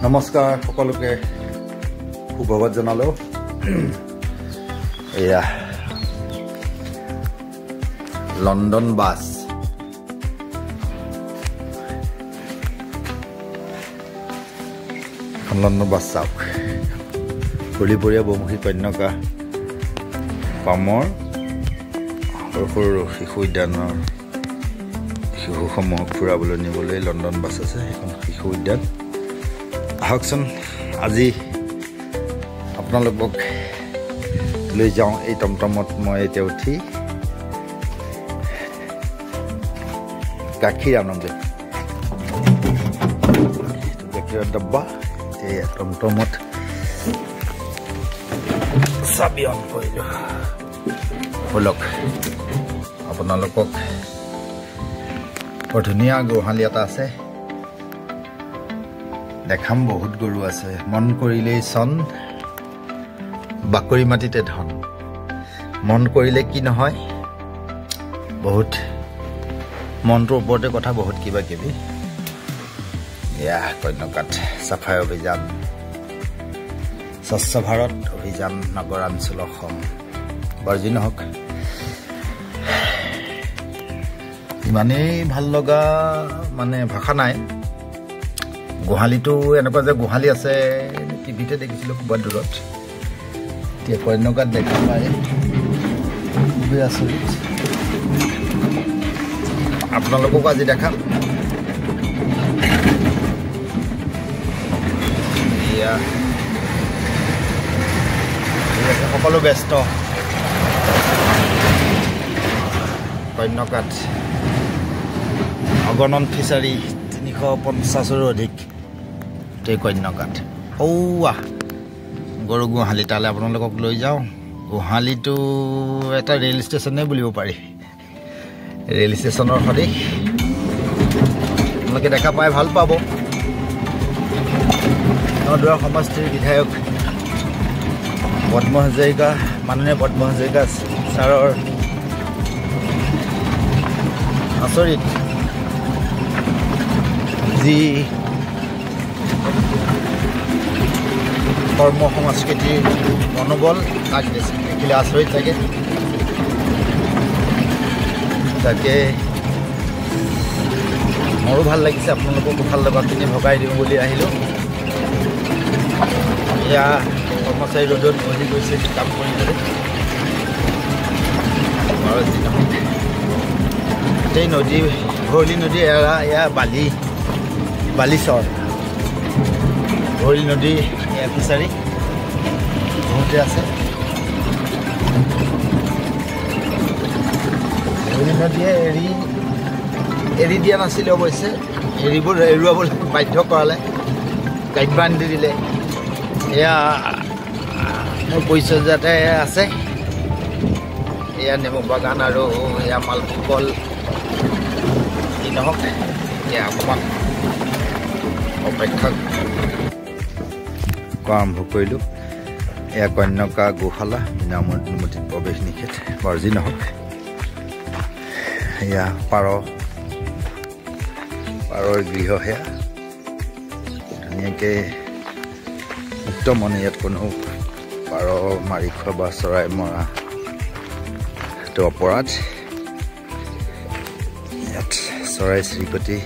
নমস্কাৰ সকলোকে সুপ্ৰভাত জনালো। এয়া লণ্ডন বাছ লণ্ডন বাছ চাওক কলিপৰীয়া বহুমুখী কন্যকা পামৰ সৰু সৰু শিশু উদ্যানৰ শিশুসমূহক ফুৰাবলৈ নিবলৈ লণ্ডন বাছ আছে। সেইখন শিশু উদ্যান আহকচোন আজি আপোনালোকক লৈ যাওঁ এই টমটমত। মই এতিয়া উঠি গাখীৰ আনোগৈ, গাখীৰৰ ডাব্বা এতিয়া টমটমত চাবি অন কৰিলোঁ। ব'লক আপোনালোকক বৰ ধুনীয়া গোহালি এটা আছে দেখাম। বহুত গৰু আছে। মন কৰিলেই চন, বাকৰি মাটিতে ধন। মন কৰিলে কি নহয়, বহুত মনটোৰ ওপৰতে কথা, বহুত কিবা কিবি। এয়া কন্যকাত চাফাই অভিযান, স্বচ্ছ ভাৰত অভিযান, নগৰাঞ্চল অসম। বাৰু যি নহওক, ইমানেই ভাল লগা মানে ভাষা নাই। গোহালিটো এনেকুৱা যে গোহালি আছে টিভিতে দেখিছিলোঁ ক'ৰবাত দূৰত, এতিয়া কন্যকাত দেখা পাই খুবেই আচৰিত। আপোনালোককো আজি দেখাম। এয়া সকলো ব্যস্ত। কন্যকাত অগণন ফিচাৰী, 350ৰো অধিক কন্যকাত। ঔৱাহ গৰু গোহালি, তালৈ আপোনালোকক লৈ যাওঁ। গোহালিটো এটা ৰেল ষ্টেচনেই বুলিব পাৰি, ৰেল ষ্টেচনৰ সদৃশ। আপোনালোকে দেখা পাই ভাল পাব। নদুৱাৰ সমষ্টিৰ বিধায়ক পদ্ম হাজৰিকা, মাননীয় পদ্ম হাজৰিকা ছাৰৰ আচৰিত যি কৰ্ম সংস্কৃতিৰ মনোবল, তাক দেখিলে আচৰিত লাগে। তাকে মোৰো ভাল লাগিছে, আপোনালোককো ভাল লগাখিনি ভগাই দিওঁ বুলি আহিলোঁ। এয়া কৰ্মচাৰী ৰ'দত বহি গৈছে কাম কৰিবলৈ। আৰু যি নহওক, গোটেই নদী, ভৰলী নদী এৰা এয়া বালিচৰ ভৰলী নদী এয়া ফিচাৰী বহুতে আছে। ভৰলী নদীয়ে এৰি দিয়া নাছিলে অৱশ্যে, এৰুৱাবলৈ বাধ্য কৰালে, গাইড বান্ধি দিলে। এয়া মোৰ পৰিচৰ্যাতে আছে। এয়া নেমু বাগান আৰু এয়া মালভোগ কল। যি নহওক, এতিয়া অকণমান অপেক্ষা কৰা আৰম্ভ কৰিলোঁ। এয়া কন্যকা গোশালা, বিনামূলীয়াত প্ৰৱেশ নিষেধ। বাৰু যি নহওক, এয়া পাৰৰ গৃহ, সেয়া ধুনীয়াকৈ মুক্ত মনে, ইয়াত কোনো পাৰ মাৰি খোৱা বা চৰাই মৰা সেইটো অপৰাধ। ইয়াত চৰাই চিৰিকটি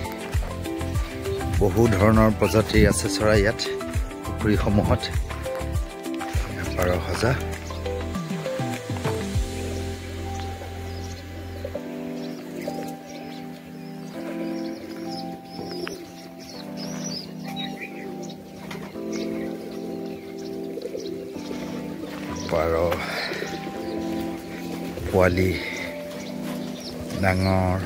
বহু ধৰণৰ প্ৰজাতিৰ আছে চৰাই ইয়াত। পুখুৰীসমূহত পাৰ সজা। পাৰ পোৱালি ডাঙৰ,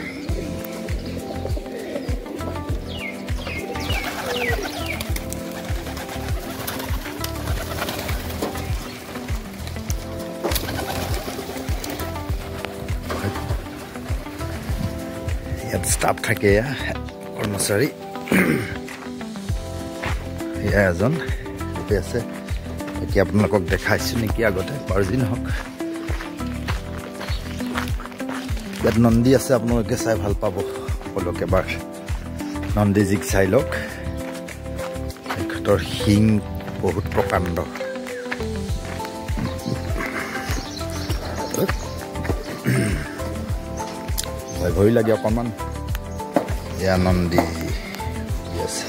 ইয়াত ষ্টাফ থাকে, কৰ্মচাৰী। এয়া এজন আছে, এতিয়া আপোনালোকক দেখাইছোঁ নেকি আগতে। বাৰু যি নহওক, ইয়াত নন্দী আছে, আপোনালোকে চাই ভাল পাব। সকলোকে এবাৰ নন্দীজীক চাই লওক। তেখেতৰ শিং বহুত প্ৰকাণ্ড। ভয় লাগে অকণমান। এয়া নন্দী আছে,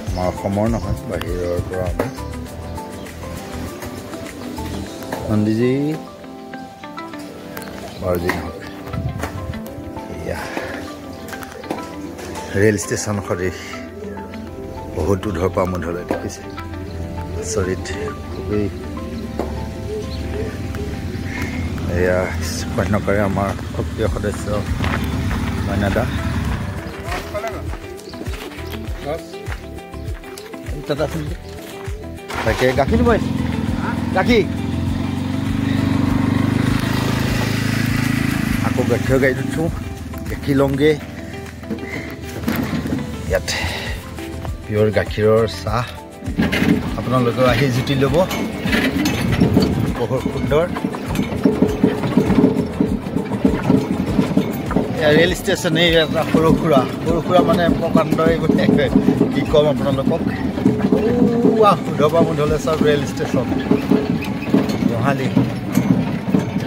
আমাৰ অসমৰ নহয়, বাহিৰৰ পৰা আমি। নন্দীজী বাৰজি নহওক, এয়া ৰেল ষ্টেচন সদৃশ বহুত উধৰ পৰা মুধলৈ দেখিছে। আচৰিত খুবেই। এয়া কন্যাকাৰে আমাৰ সক্ৰিয় সদস্য মইনাদা। তাকে গাখীৰ দিব, গাখীৰ আকৌ গাখীৰৰ গাড়ীত উঠোঁ, গাখীৰ লওঁগৈ। ইয়াত পিয়ৰ গাখীৰৰ চাহ আপোনালোকেও আহি জুতি ল'ব, বহুত সুন্দৰ। ৰেল ষ্টেচন এই এটা সৰু সুৰা মানে প্ৰকাণ্ড, কি ক'ম আপোনালোকক। উধৰ পৰা মুধলৈ চব ৰেল ষ্টেচন গোহালি।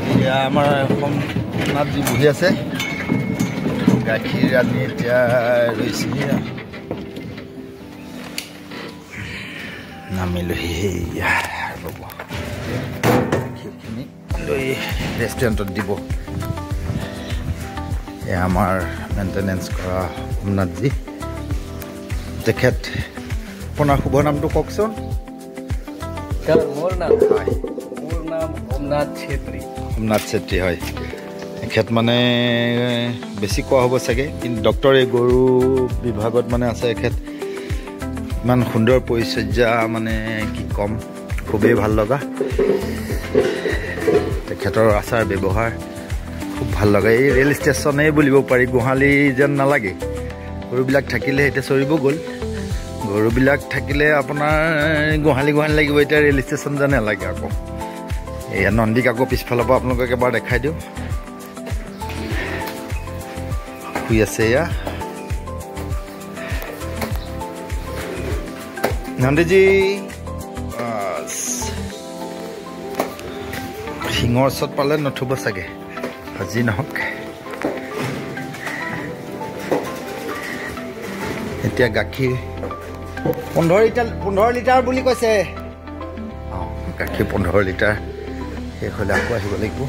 এতিয়া আমাৰ অসমত যি বহি আছে, গাখীৰ আনি এতিয়া ৰৈছে, নামিলোহি। সেয়া ৰ'ব, গাখীৰখিনি লৈ ৰেষ্টুৰেণ্টত দিব। এয়া আমাৰ মেইনটেনেঞ্চ কৰা সোমনাথজী, তেখেত আপোনাৰ শুভ নামটো কওকচোন। মোৰ নাম সোমনাথ ছেত্ৰী। সোমনাথ ছেত্ৰী, হয়। তেখেত মানে বেছি কোৱা হ'ব চাগে, কিন্তু ডক্টৰ এই গৰু বিভাগত মানে আছে এখেত। ইমান সুন্দৰ পৰিচৰ্যা, মানে কি ক'ম, খুবেই ভাল লগা। তেখেতৰ আচাৰ ব্যৱহাৰ খুব ভাল লগা। এই ৰেল ষ্টেচনেই বুলিব পাৰি, গোহালি যেন নালাগে। গৰুবিলাক থাকিলে এতিয়া চৰিব গ'ল, গৰুবিলাক থাকিলে আপোনাৰ গোহালি লাগিব। এতিয়া ৰেল ষ্টেচন যেন নালাগে। আকৌ এয়া নন্দীক আকৌ পিছফালৰ পৰা আপোনালোকক এবাৰ দেখাই দিওঁ, শুই আছে। এয়া নন্দীজী, শিঙৰ ওচৰত পালে নথব চাগে, আজি নহওক। এতিয়া গাখীৰ 15 লিটাৰ বুলি কৈছে। গাখীৰ 15 লিটাৰ শেষ হ'লে আকৌ আহিব লাগিব।